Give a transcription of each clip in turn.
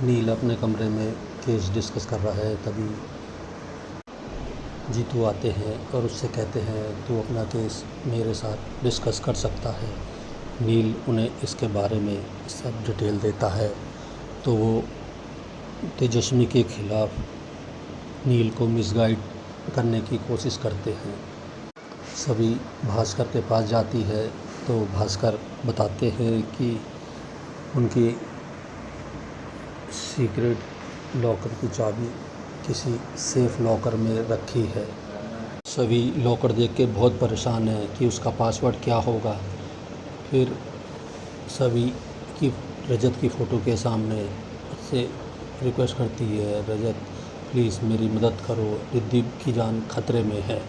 नील अपने कमरे में केस डिस्कस कर रहा है, तभी जीतू आते हैं और उससे कहते हैं तू अपना केस मेरे साथ डिस्कस कर सकता है। नील उन्हें इसके बारे में सब डिटेल देता है तो वो तेजस्विनी के खिलाफ़ नील को मिसगाइड करने की कोशिश करते हैं। सभी भास्कर के पास जाती है तो भास्कर बताते हैं कि उनकी सीक्रेट लॉकर की चाबी किसी सेफ लॉकर में रखी है। सभी लॉकर देख के बहुत परेशान हैं कि उसका पासवर्ड क्या होगा। फिर सभी की रजत की फ़ोटो के सामने से रिक्वेस्ट करती है, रजत प्लीज़ मेरी मदद करो, रिद्धि की जान खतरे में है।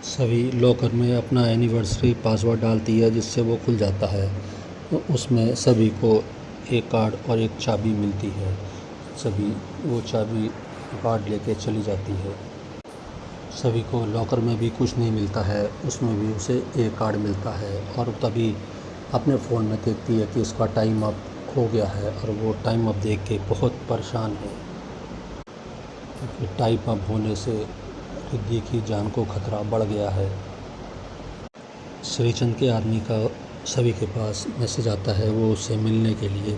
सभी लॉकर में अपना एनिवर्सरी पासवर्ड डालती है जिससे वो खुल जाता है। तो उसमें सभी को एक कार्ड और एक चाबी मिलती है। सभी वो चाबी कार्ड लेके चली जाती है। सभी को लॉकर में भी कुछ नहीं मिलता है, उसमें भी उसे एक कार्ड मिलता है और तभी अपने फ़ोन में देखती है कि उसका टाइम अप हो गया है और वो टाइम अप देख के बहुत परेशान है। टाइम अप होने से रिद्धि की जान को खतरा बढ़ गया है। श्रीचंद के आदमी का सभी के पास मैसेज आता है, वो उसे मिलने के लिए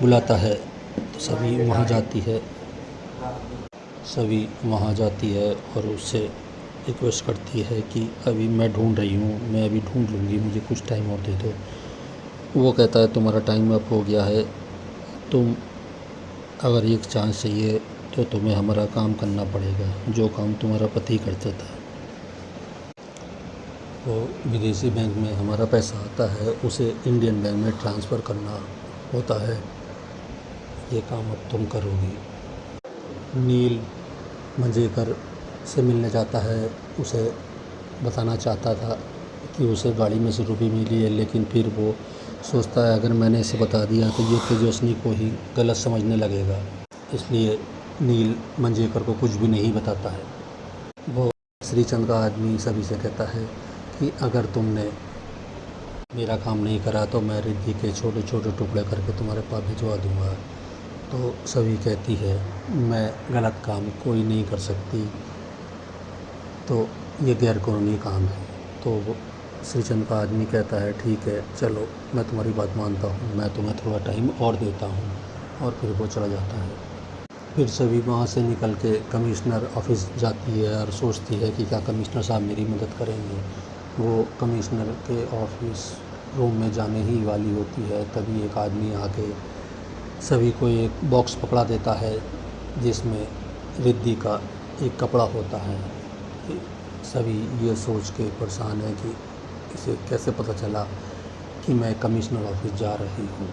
बुलाता है तो सभी वहाँ जाती है और उससे रिक्वेस्ट करती है कि अभी मैं ढूंढ रही हूँ, मैं अभी ढूंढ लूँगी, मुझे कुछ टाइम और दे दो। वो कहता है तुम्हारा टाइम अप हो गया है, तुम अगर एक चांस चाहिए तो तुम्हें हमारा काम करना पड़ेगा, जो काम तुम्हारा पति करता था। वो विदेशी बैंक में हमारा पैसा आता है, उसे इंडियन बैंक में ट्रांसफ़र करना होता है, ये काम अब तुम करोगी। नील मंजेकर से मिलने जाता है, उसे बताना चाहता था कि उसे गाड़ी में से रुपये मिली है, लेकिन फिर वो सोचता है अगर मैंने इसे बता दिया तो ये तेजस्विनी को ही गलत समझने लगेगा, इसलिए नील मंजेकर को कुछ भी नहीं बताता है। वो श्रीचंद का आदमी सभी से कहता है कि अगर तुमने मेरा काम नहीं करा तो मैं रिद्धि के छोटे छोटे टुकड़े करके तुम्हारे पास भिजवा दूँगा। तो सभी कहती है मैं गलत काम कोई नहीं कर सकती, तो ये गैरकानूनी काम है। तो वो श्रीचंद का आदमी कहता है ठीक है चलो, मैं तुम्हारी बात मानता हूँ, मैं तुम्हें थोड़ा टाइम और देता हूँ, और फिर वो चला जाता है। फिर सभी वहाँ से निकल के कमिश्नर ऑफिस जाती है और सोचती है कि क्या कमिश्नर साहब मेरी मदद करेंगे। वो कमिश्नर के ऑफिस रूम में जाने ही वाली होती है, तभी एक आदमी आके सभी को एक बॉक्स पकड़ा देता है जिसमें रिद्धि का एक कपड़ा होता है। सभी ये सोच के परेशान है कि इसे कैसे पता चला कि मैं कमिश्नर ऑफिस जा रही हूँ।